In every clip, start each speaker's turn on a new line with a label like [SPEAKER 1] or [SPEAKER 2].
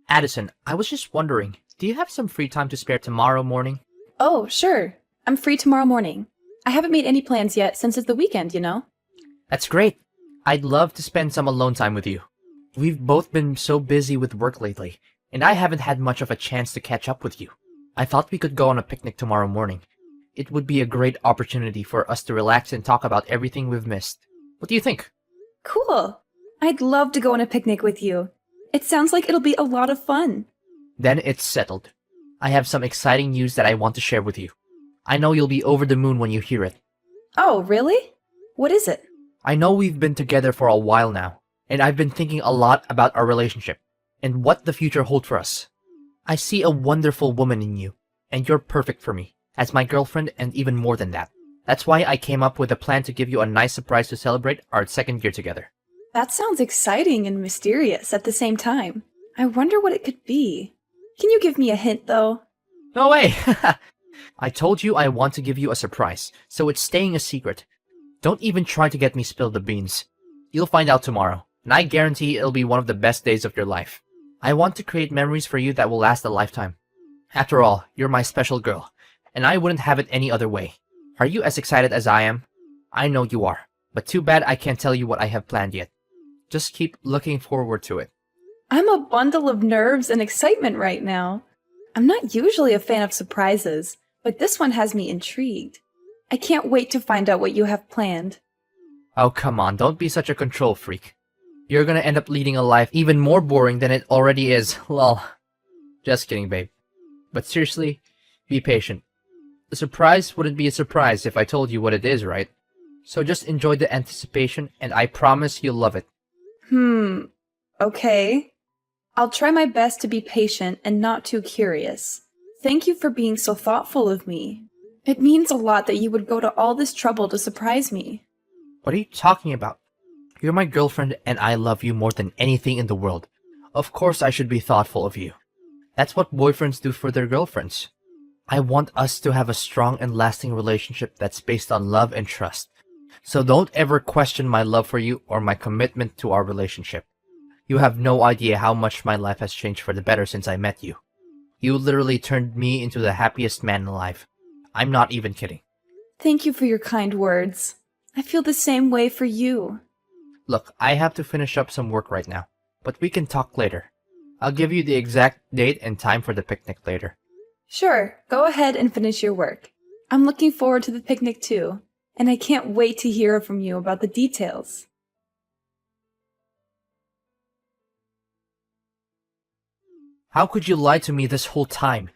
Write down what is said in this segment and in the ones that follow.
[SPEAKER 1] Addison, I was just wondering, do you have some free time to spare tomorrow morning?
[SPEAKER 2] Oh, sure. I'm free tomorrow morning. I haven't made any plans yet since it's the weekend.
[SPEAKER 1] That's great. I'd love to spend some alone time with you. We've both been so busy with work lately, and I haven't had much of a chance to catch up with you. I thought we could go on a picnic tomorrow morning. It would be a great opportunity for us to relax and talk about everything we've missed. What do you think?
[SPEAKER 2] Cool. I'd love to go on a picnic with you. It sounds like it'll be a lot of fun.
[SPEAKER 1] Then it's settled. I have some exciting news that I want to share with you. I know you'll be over the moon when you hear it.
[SPEAKER 2] Oh, really? What is it?
[SPEAKER 1] I know we've been together for a while now, and I've been thinking a lot about our relationship and what the future holds for us. I see a wonderful woman in you, and you're perfect for me, as my girlfriend and even more than that. That's why I came up with a plan to give you a nice surprise to celebrate our second year together.
[SPEAKER 2] That sounds exciting and mysterious at the same time. I wonder what it could be. Can you give me a hint, though?
[SPEAKER 1] No way! I told you I want to give you a surprise, so it's staying a secret. Don't even try to get me spill the beans. You'll find out tomorrow, and I guarantee it'll be one of the best days of your life. I want to create memories for you that will last a lifetime. After all, you're my special girl, and I wouldn't have it any other way. Are you as excited as I am? I know you are, but too bad I can't tell you what I have planned yet. Just keep looking forward to it.
[SPEAKER 2] I'm a bundle of nerves and excitement right now. I'm not usually a fan of surprises, but this one has me intrigued. I can't wait to find out what you have planned.
[SPEAKER 1] Oh, come on, don't be such a control freak. You're gonna end up leading a life even more boring than it already is, lol. Just kidding, babe. But seriously, be patient. The surprise wouldn't be a surprise if I told you what it is, right? So just enjoy the anticipation, and I promise you'll love it.
[SPEAKER 2] Okay. I'll try my best to be patient and not too curious. Thank you for being so thoughtful of me. It means a lot that you would go to all this trouble to surprise me.
[SPEAKER 1] What are you talking about? You're my girlfriend, and I love you more than anything in the world. Of course I should be thoughtful of you. That's what boyfriends do for their girlfriends. I want us to have a strong and lasting relationship that's based on love and trust. So don't ever question my love for you or my commitment to our relationship. You have no idea how much my life has changed for the better since I met you. You literally turned me into the happiest man alive. I'm not even kidding.
[SPEAKER 2] Thank you for your kind words. I feel the same way for you.
[SPEAKER 1] Look, I have to finish up some work right now, but we can talk later. I'll give you the exact date and time for the picnic later.
[SPEAKER 2] Sure, go ahead and finish your work. I'm looking forward to the picnic too, and I can't wait to hear from you about the details.
[SPEAKER 1] How could you lie to me this whole time?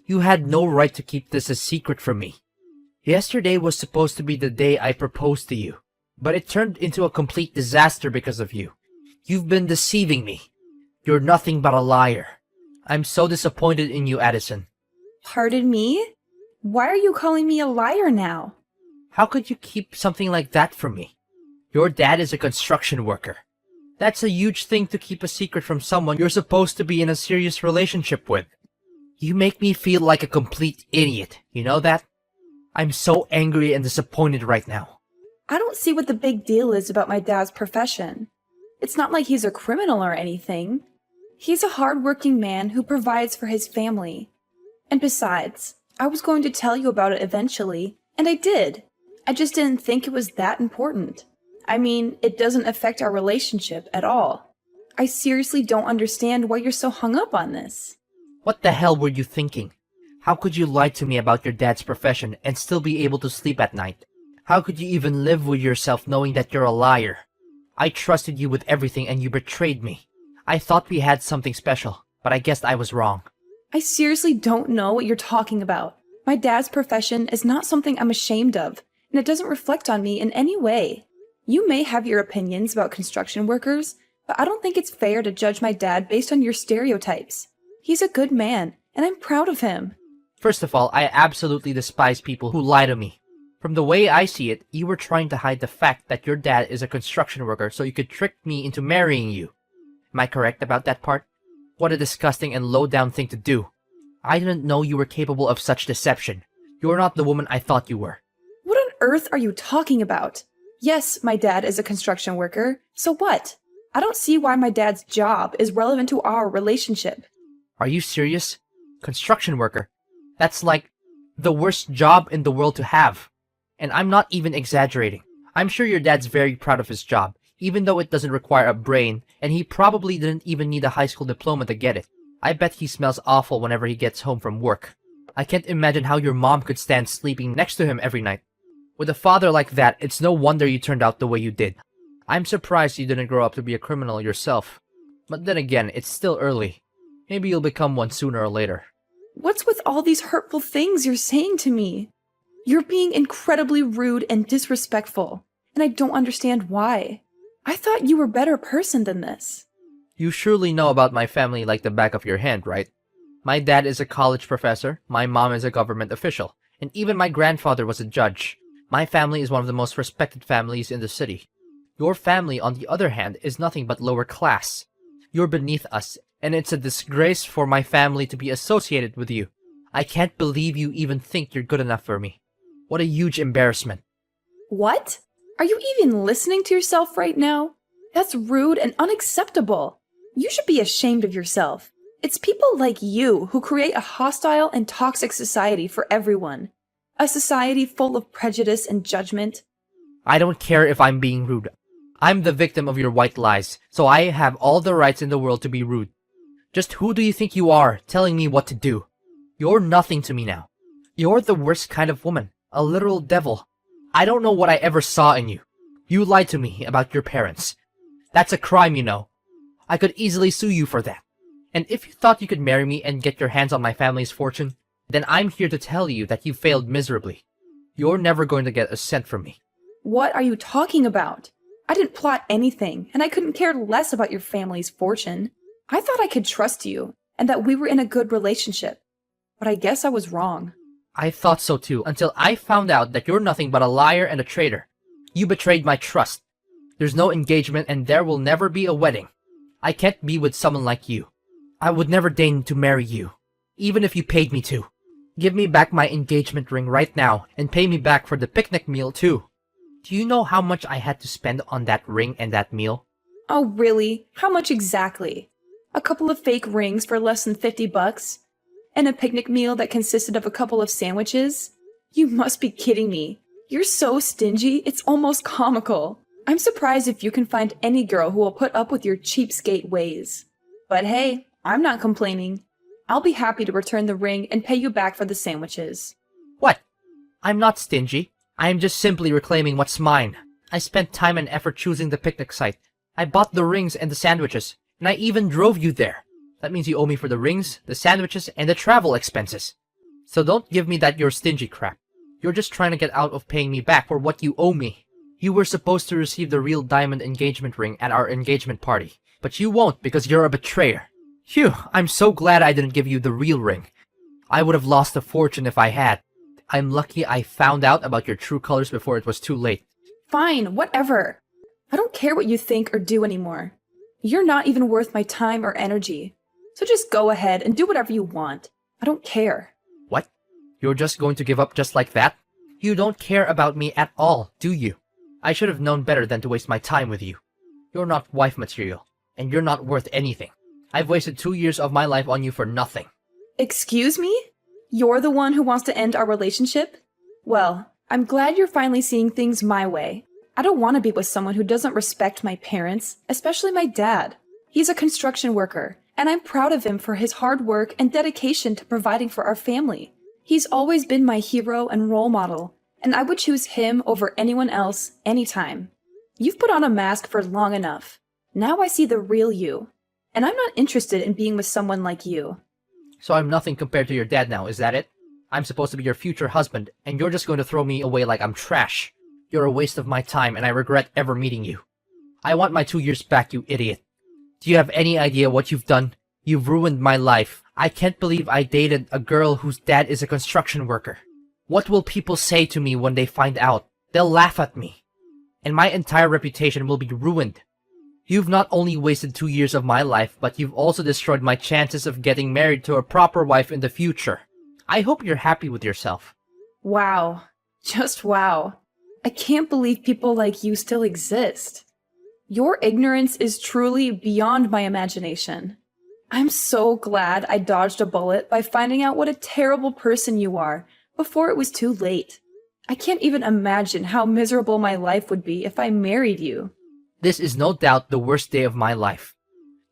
[SPEAKER 1] You had no right to keep this a secret from me. Yesterday was supposed to be the day I proposed to you, but it turned into a complete disaster because of you. You've been deceiving me. You're nothing but a liar. I'm so disappointed in you, Addison.
[SPEAKER 2] Pardon me? Why are you calling me a liar now?
[SPEAKER 1] How could you keep something like that from me? Your dad is a construction worker. That's a huge thing to keep a secret from someone you're supposed to be in a serious relationship with. You make me feel like a complete idiot, you know that? I'm so angry and disappointed right now.
[SPEAKER 2] I don't see what the big deal is about my dad's profession. It's not like he's a criminal or anything. He's a hard-working man who provides for his family. And besides, I was going to tell you about it eventually, and I did. I just didn't think it was that important. I mean, it doesn't affect our relationship at all. I seriously don't understand why you're so hung up on this.
[SPEAKER 1] What the hell were you thinking? How could you lie to me about your dad's profession and still be able to sleep at night? How could you even live with yourself knowing that you're a liar? I trusted you with everything and you betrayed me. I thought we had something special, but I guess I was wrong.
[SPEAKER 2] I seriously don't know what you're talking about. My dad's profession is not something I'm ashamed of, and it doesn't reflect on me in any way. You may have your opinions about construction workers, but I don't think it's fair to judge my dad based on your stereotypes. He's a good man, and I'm proud of him.
[SPEAKER 1] First of all, I absolutely despise people who lie to me. From the way I see it, you were trying to hide the fact that your dad is a construction worker so you could trick me into marrying you. Am I correct about that part? What a disgusting and low-down thing to do. I didn't know you were capable of such deception. You're not the woman I thought you were.
[SPEAKER 2] What on earth are you talking about? Yes, my dad is a construction worker. So what? I don't see why my dad's job is relevant to our relationship.
[SPEAKER 1] Are you serious? Construction worker? That's like the worst job in the world to have. And I'm not even exaggerating. I'm sure your dad's very proud of his job, even though it doesn't require a brain, and he probably didn't even need a high school diploma to get it. I bet he smells awful whenever he gets home from work. I can't imagine how your mom could stand sleeping next to him every night. With a father like that, it's no wonder you turned out the way you did. I'm surprised you didn't grow up to be a criminal yourself. But then again, it's still early. Maybe you'll become one sooner or later.
[SPEAKER 2] What's with all these hurtful things you're saying to me? You're being incredibly rude and disrespectful, and I don't understand why. I thought you were a better person than this.
[SPEAKER 1] You surely know about my family like the back of your hand, right? My dad is a college professor, my mom is a government official, and even my grandfather was a judge. My family is one of the most respected families in the city. Your family, on the other hand, is nothing but lower class. You're beneath us, and it's a disgrace for my family to be associated with you. I can't believe you even think you're good enough for me. What a huge embarrassment.
[SPEAKER 2] What? Are you even listening to yourself right now? That's rude and unacceptable. You should be ashamed of yourself. It's people like you who create a hostile and toxic society for everyone. A society full of prejudice and judgment.
[SPEAKER 1] I don't care if I'm being rude. I'm the victim of your white lies, so I have all the rights in the world to be rude. Just who do you think you are, telling me what to do? You're nothing to me now. You're the worst kind of woman, a literal devil. I don't know what I ever saw in you. You lied to me about your parents. That's a crime, you know. I could easily sue you for that. And if you thought you could marry me and get your hands on my family's fortune, then I'm here to tell you that you failed miserably. You're never going to get a cent from me.
[SPEAKER 2] What are you talking about? I didn't plot anything, and I couldn't care less about your family's fortune. I thought I could trust you, and that we were in a good relationship. But I guess I was wrong.
[SPEAKER 1] I thought so too, until I found out that you're nothing but a liar and a traitor. You betrayed my trust. There's no engagement and there will never be a wedding. I can't be with someone like you. I would never deign to marry you, even if you paid me to. Give me back my engagement ring right now, and pay me back for the picnic meal too. Do you know how much I had to spend on that ring and that meal?
[SPEAKER 2] Oh, really? How much exactly? A couple of fake rings for less than $50? And a picnic meal that consisted of a couple of sandwiches? You must be kidding me. You're so stingy, it's almost comical. I'm surprised if you can find any girl who will put up with your cheapskate ways. But hey, I'm not complaining. I'll be happy to return the ring and pay you back for the sandwiches.
[SPEAKER 1] What? I'm not stingy. I am just simply reclaiming what's mine. I spent time and effort choosing the picnic site. I bought the rings and the sandwiches, and I even drove you there. That means you owe me for the rings, the sandwiches, and the travel expenses. So don't give me that you're stingy crap. You're just trying to get out of paying me back for what you owe me. You were supposed to receive the real diamond engagement ring at our engagement party, but you won't because you're a betrayer. Phew, I'm so glad I didn't give you the real ring. I would have lost a fortune if I had. I'm lucky I found out about your true colors before it was too late.
[SPEAKER 2] Fine, whatever. I don't care what you think or do anymore. You're not even worth my time or energy. So just go ahead and do whatever you want. I don't care.
[SPEAKER 1] What? You're just going to give up just like that? You don't care about me at all, do you? I should have known better than to waste my time with you. You're not wife material, and you're not worth anything. I've wasted 2 years of my life on you for nothing.
[SPEAKER 2] Excuse me? You're the one who wants to end our relationship? Well, I'm glad you're finally seeing things my way. I don't want to be with someone who doesn't respect my parents, especially my dad. He's a construction worker, and I'm proud of him for his hard work and dedication to providing for our family. He's always been my hero and role model, and I would choose him over anyone else anytime. You've put on a mask for long enough. Now I see the real you. And I'm not interested in being with someone like you.
[SPEAKER 1] So I'm nothing compared to your dad now, is that it? I'm supposed to be your future husband, and you're just going to throw me away like I'm trash. You're a waste of my time, and I regret ever meeting you. I want my 2 years back, you idiot. Do you have any idea what you've done? You've ruined my life. I can't believe I dated a girl whose dad is a construction worker. What will people say to me when they find out? They'll laugh at me. And my entire reputation will be ruined. You've not only wasted 2 years of my life, but you've also destroyed my chances of getting married to a proper wife in the future. I hope you're happy with yourself.
[SPEAKER 2] Wow. Just wow. I can't believe people like you still exist. Your ignorance is truly beyond my imagination. I'm so glad I dodged a bullet by finding out what a terrible person you are before it was too late. I can't even imagine how miserable my life would be if I married you.
[SPEAKER 1] This is no doubt the worst day of my life.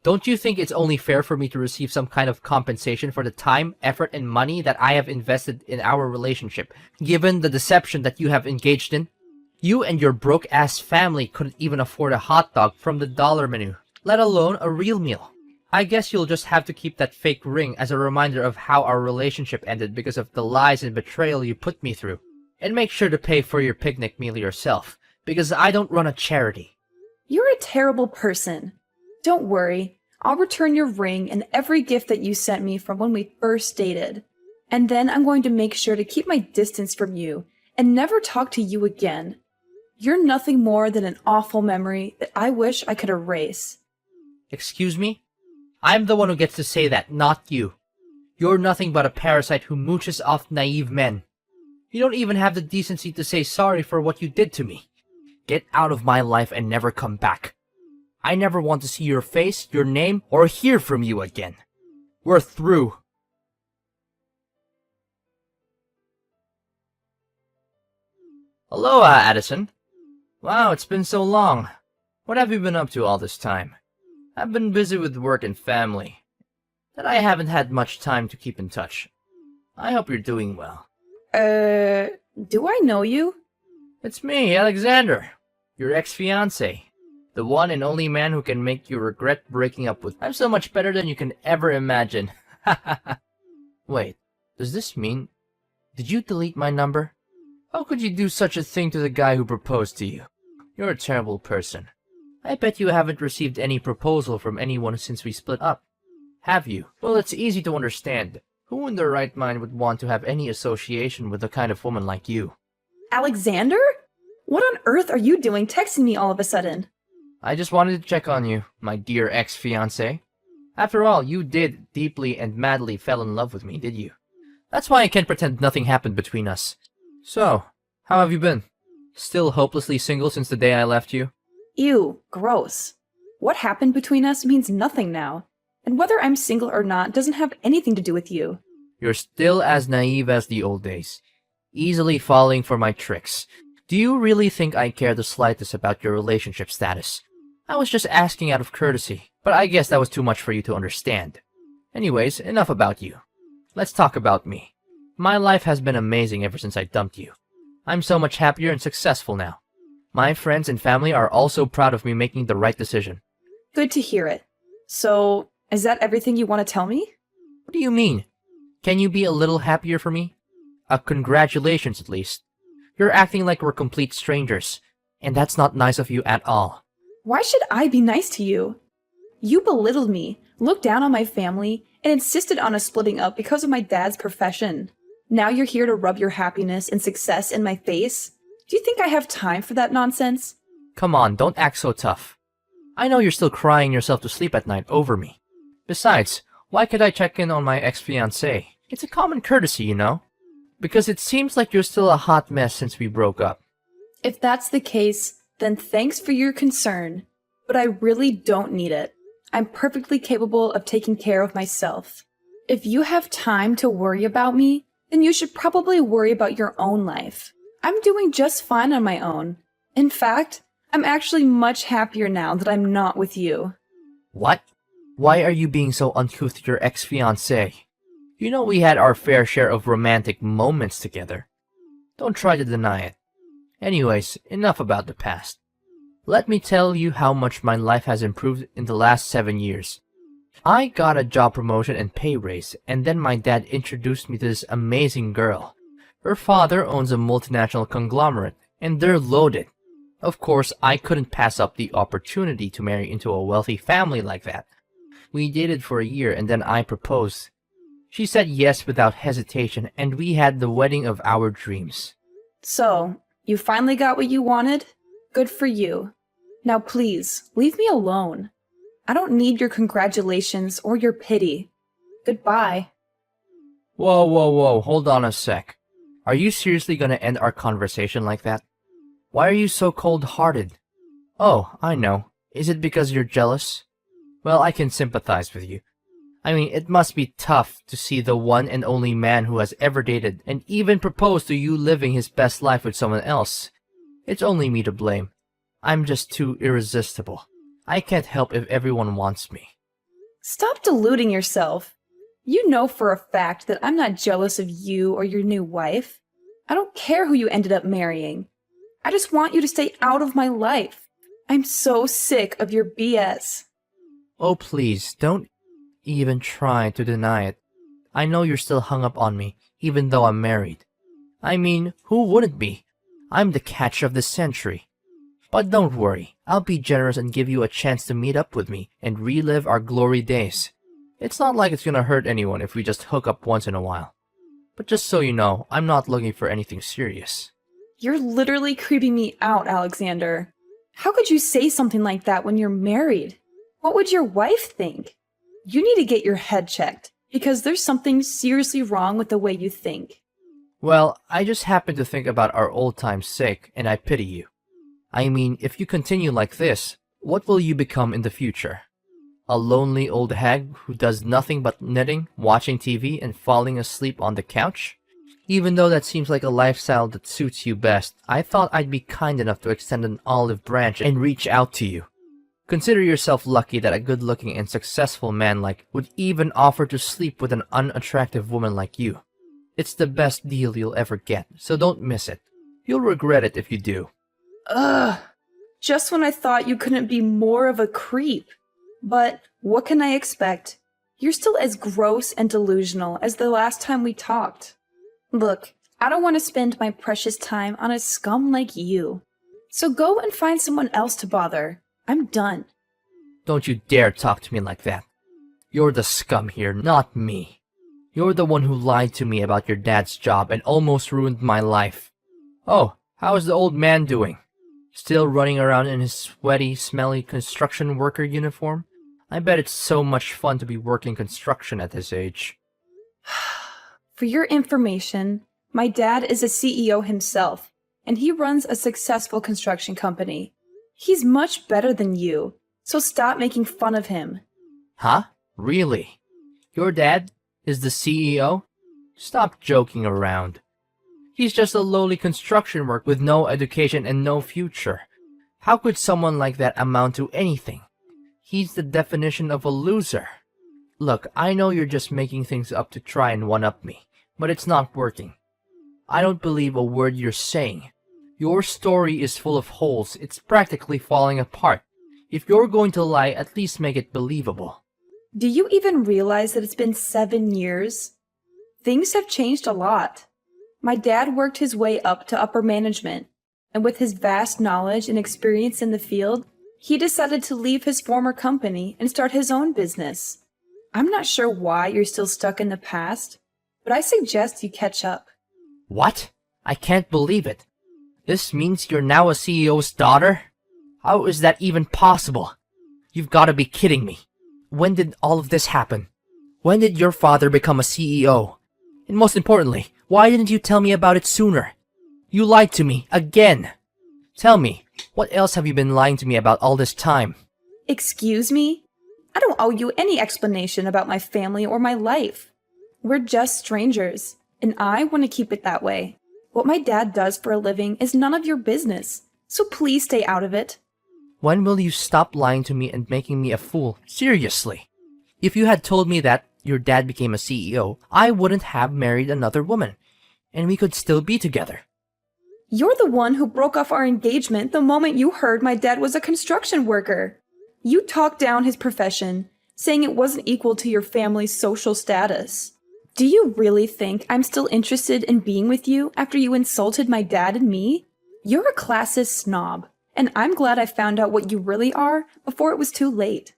[SPEAKER 1] Don't you think it's only fair for me to receive some kind of compensation for the time, effort, and money that I have invested in our relationship, given the deception that you have engaged in? You and your broke-ass family couldn't even afford a hot dog from the dollar menu, let alone a real meal. I guess you'll just have to keep that fake ring as a reminder of how our relationship ended because of the lies and betrayal you put me through. And make sure to pay for your picnic meal yourself, because I don't run a charity.
[SPEAKER 2] You're a terrible person. Don't worry, I'll return your ring and every gift that you sent me from when we first dated. And then I'm going to make sure to keep my distance from you and never talk to you again. You're nothing more than an awful memory that I wish I could erase.
[SPEAKER 1] Excuse me? I'm the one who gets to say that, not you. You're nothing but a parasite who mooches off naive men. You don't even have the decency to say sorry for what you did to me. Get out of my life and never come back. I never want to see your face, your name, or hear from you again. We're through. Aloha, Addison. Wow, it's been so long. What have you been up to all this time? I've been busy with work and family, that I haven't had much time to keep in touch. I hope you're doing well.
[SPEAKER 2] Do I know you?
[SPEAKER 1] It's me, Alexander, your ex-fiancé. The one and only man who can make you regret breaking up with. I'm so much better than you can ever imagine. Wait, does this mean... Did you delete my number? How could you do such a thing to the guy who proposed to you? You're a terrible person. I bet you haven't received any proposal from anyone since we split up. Have you? Well, it's easy to understand. Who in their right mind would want to have any association with a kind of woman like you?
[SPEAKER 2] Alexander? What on earth are you doing texting me all of a sudden?
[SPEAKER 1] I just wanted to check on you, my dear ex-fiancé. After all, you did deeply and madly fell in love with me, did you? That's why I can't pretend nothing happened between us. So, how have you been? Still hopelessly single since the day I left you?
[SPEAKER 2] Ew, gross. What happened between us means nothing now. And whether I'm single or not doesn't have anything to do with you.
[SPEAKER 1] You're still as naive as the old days, easily falling for my tricks. Do you really think I care the slightest about your relationship status? I was just asking out of courtesy, but I guess that was too much for you to understand. Anyways, enough about you. Let's talk about me. My life has been amazing ever since I dumped you. I'm so much happier and successful now. My friends and family are also proud of me making the right decision.
[SPEAKER 2] Good to hear it. So, is that everything you want to tell me?
[SPEAKER 1] What do you mean? Can you be a little happier for me? Congratulations at least. You're acting like we're complete strangers, and that's not nice of you at all.
[SPEAKER 2] Why should I be nice to you? You belittled me, looked down on my family, and insisted on us splitting up because of my dad's profession. Now you're here to rub your happiness and success in my face? Do you think I have time for that nonsense?
[SPEAKER 1] Come on, don't act so tough. I know you're still crying yourself to sleep at night over me. Besides, why could I check in on my ex-fiancé? It's a common courtesy, you know? Because it seems like you're still a hot mess since we broke up.
[SPEAKER 2] If that's the case, then thanks for your concern. But I really don't need it. I'm perfectly capable of taking care of myself. If you have time to worry about me, then you should probably worry about your own life. I'm doing just fine on my own. In fact, I'm actually much happier now that I'm not with you.
[SPEAKER 1] What? Why are you being so uncouth to your ex-fiancé? You know we had our fair share of romantic moments together. Don't try to deny it. Anyways, enough about the past. Let me tell you how much my life has improved in the last 7 years. I got a job promotion and pay raise, and then my dad introduced me to this amazing girl. Her father owns a multinational conglomerate, and they're loaded. Of course, I couldn't pass up the opportunity to marry into a wealthy family like that. We dated for a year, and then I proposed. She said yes without hesitation, and we had the wedding of our dreams.
[SPEAKER 2] So, you finally got what you wanted? Good for you. Now please, leave me alone. I don't need your congratulations or your pity. Goodbye.
[SPEAKER 1] Whoa, hold on a sec. Are you seriously gonna end our conversation like that? Why are you so cold-hearted? Oh, I know. Is it because you're jealous? Well, I can sympathize with you. I mean, it must be tough to see the one and only man who has ever dated and even proposed to you living his best life with someone else. It's only me to blame. I'm just too irresistible. I can't help if everyone wants me.
[SPEAKER 2] Stop deluding yourself. You know for a fact that I'm not jealous of you or your new wife. I don't care who you ended up marrying. I just want you to stay out of my life. I'm so sick of your BS.
[SPEAKER 1] Oh, please, don't even try to deny it. I know you're still hung up on me, even though I'm married. I mean, who wouldn't be? I'm the catch of the century. But don't worry, I'll be generous and give you a chance to meet up with me and relive our glory days. It's not like it's gonna hurt anyone if we just hook up once in a while. But just so you know, I'm not looking for anything serious.
[SPEAKER 2] You're literally creeping me out, Alexander. How could you say something like that when you're married? What would your wife think? You need to get your head checked, because there's something seriously wrong with the way you think.
[SPEAKER 1] Well, I just happen to think about our old time's sake, and I pity you. I mean, if you continue like this, what will you become in the future? A lonely old hag who does nothing but knitting, watching TV, and falling asleep on the couch? Even though that seems like a lifestyle that suits you best, I thought I'd be kind enough to extend an olive branch and reach out to you. Consider yourself lucky that a good-looking and successful man would even offer to sleep with an unattractive woman like you. It's the best deal you'll ever get, so don't miss it. You'll regret it if you do.
[SPEAKER 2] Ugh. Just when I thought you couldn't be more of a creep. But what can I expect? You're still as gross and delusional as the last time we talked. Look, I don't want to spend my precious time on a scum like you. So go and find someone else to bother. I'm done.
[SPEAKER 1] Don't you dare talk to me like that. You're the scum here, not me. You're the one who lied to me about your dad's job and almost ruined my life. Oh, how is the old man doing? Still running around in his sweaty, smelly construction worker uniform? I bet it's so much fun to be working construction at his age.
[SPEAKER 2] For your information, my dad is a CEO himself, and he runs a successful construction company. He's much better than you, so stop making fun of him.
[SPEAKER 1] Huh? Really? Your dad is the CEO? Stop joking around. He's just a lowly construction worker with no education and no future. How could someone like that amount to anything? He's the definition of a loser. Look, I know you're just making things up to try and one-up me, but it's not working. I don't believe a word you're saying. Your story is full of holes. It's practically falling apart. If you're going to lie, at least make it believable.
[SPEAKER 2] Do you even realize that it's been 7 years? Things have changed a lot. My dad worked his way up to upper management, and with his vast knowledge and experience in the field, he decided to leave his former company and start his own business. I'm not sure why you're still stuck in the past, but I suggest you catch up.
[SPEAKER 1] What? I can't believe it. This means you're now a CEO's daughter? How is that even possible? You've got to be kidding me. When did all of this happen? When did your father become a CEO? And most importantly, why didn't you tell me about it sooner? You lied to me, again. Tell me, what else have you been lying to me about all this time?
[SPEAKER 2] Excuse me? I don't owe you any explanation about my family or my life. We're just strangers, and I want to keep it that way. What my dad does for a living is none of your business, so please stay out of it.
[SPEAKER 1] When will you stop lying to me and making me a fool? Seriously. If you had told me that your dad became a CEO, I wouldn't have married another woman, and we could still be together.
[SPEAKER 2] You're the one who broke off our engagement the moment you heard my dad was a construction worker. You talked down his profession, saying it wasn't equal to your family's social status. Do you really think I'm still interested in being with you after you insulted my dad and me? You're a classist snob, and I'm glad I found out what you really are before it was too late.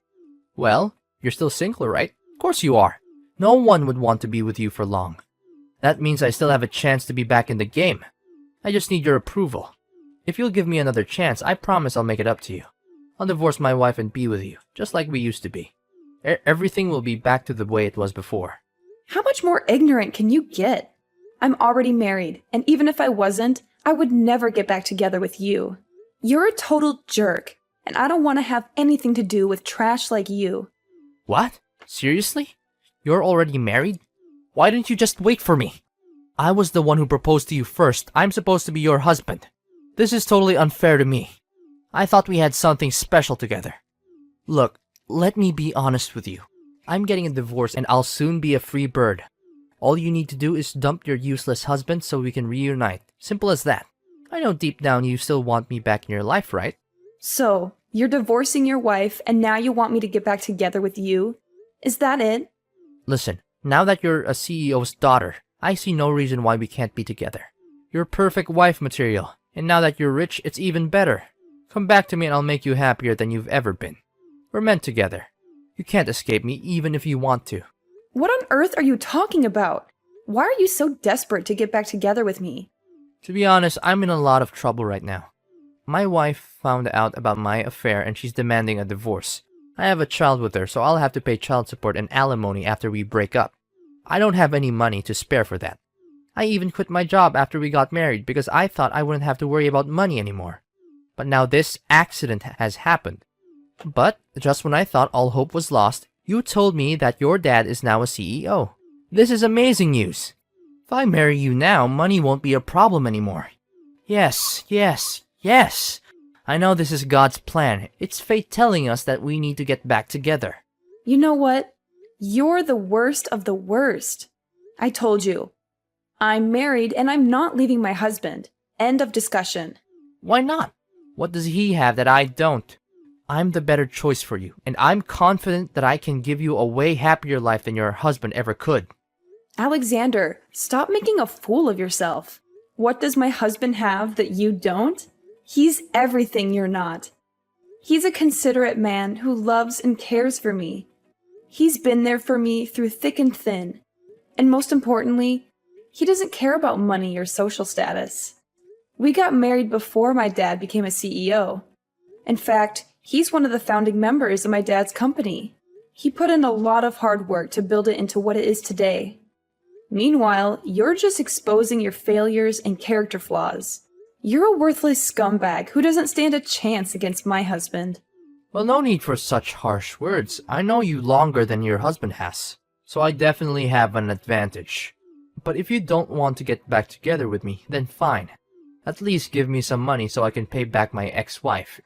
[SPEAKER 1] Well, you're still single, right? Of course you are. No one would want to be with you for long. That means I still have a chance to be back in the game. I just need your approval. If you'll give me another chance, I promise I'll make it up to you. I'll divorce my wife and be with you, just like we used to be. Everything will be back to the way it was before.
[SPEAKER 2] How much more ignorant can you get? I'm already married, and even if I wasn't, I would never get back together with you. You're a total jerk, and I don't want to have anything to do with trash like you.
[SPEAKER 1] What? Seriously? You're already married? Why didn't you just wait for me? I was the one who proposed to you first. I'm supposed to be your husband. This is totally unfair to me. I thought we had something special together. Look, let me be honest with you. I'm getting a divorce and I'll soon be a free bird. All you need to do is dump your useless husband so we can reunite. Simple as that. I know deep down you still want me back in your life, right?
[SPEAKER 2] So, you're divorcing your wife and now you want me to get back together with you? Is that it?
[SPEAKER 1] Listen, now that you're a CEO's daughter, I see no reason why we can't be together. You're perfect wife material, and now that you're rich, it's even better. Come back to me and I'll make you happier than you've ever been. We're meant together. You can't escape me even if you want to.
[SPEAKER 2] What on earth are you talking about? Why are you so desperate to get back together with me?
[SPEAKER 1] To be honest, I'm in a lot of trouble right now. My wife found out about my affair and she's demanding a divorce. I have a child with her, so I'll have to pay child support and alimony after we break up. I don't have any money to spare for that. I even quit my job after we got married because I thought I wouldn't have to worry about money anymore. But now this accident has happened. But just when I thought all hope was lost, you told me that your dad is now a CEO. This is amazing news. If I marry you now, money won't be a problem anymore. Yes, yes, yes. I know this is God's plan. It's fate telling us that we need to get back together.
[SPEAKER 2] You know what? You're the worst of the worst. I told you. I'm married and I'm not leaving my husband. End of discussion.
[SPEAKER 1] Why not? What does he have that I don't? I'm the better choice for you, and I'm confident that I can give you a way happier life than your husband ever could.
[SPEAKER 2] Alexander, stop making a fool of yourself. What does my husband have that you don't? He's everything you're not. He's a considerate man who loves and cares for me. He's been there for me through thick and thin. And most importantly, he doesn't care about money or social status. We got married before my dad became a CEO. In fact, he's one of the founding members of my dad's company. He put in a lot of hard work to build it into what it is today. Meanwhile, you're just exposing your failures and character flaws. You're a worthless scumbag who doesn't stand a chance against my husband.
[SPEAKER 1] Well, no need for such harsh words. I know you longer than your husband has, so I definitely have an advantage. But if you don't want to get back together with me, then fine. At least give me some money so I can pay back my ex-wife.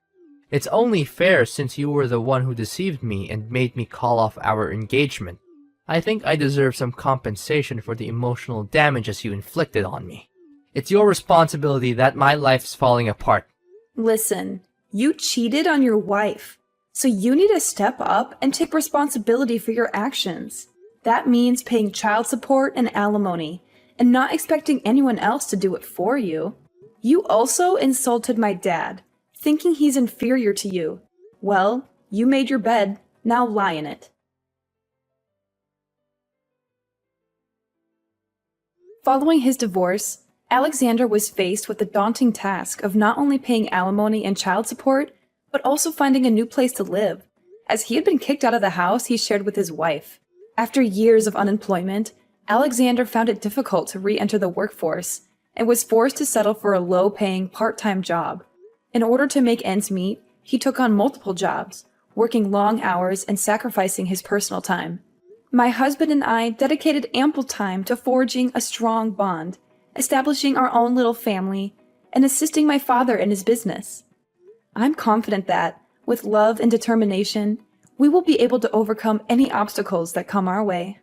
[SPEAKER 1] It's only fair since you were the one who deceived me and made me call off our engagement. I think I deserve some compensation for the emotional damages you inflicted on me. It's your responsibility that my life's falling apart.
[SPEAKER 2] Listen, you cheated on your wife, so you need to step up and take responsibility for your actions. That means paying child support and alimony, and not expecting anyone else to do it for you. You also insulted my dad, thinking he's inferior to you. Well, you made your bed, now lie in it. Following his divorce, Alexander was faced with the daunting task of not only paying alimony and child support, but also finding a new place to live, as he had been kicked out of the house he shared with his wife. After years of unemployment, Alexander found it difficult to re-enter the workforce and was forced to settle for a low-paying part-time job. In order to make ends meet, he took on multiple jobs, working long hours and sacrificing his personal time. My husband and I dedicated ample time to forging a strong bond, establishing our own little family, and assisting my father in his business. I'm confident that, with love and determination, we will be able to overcome any obstacles that come our way.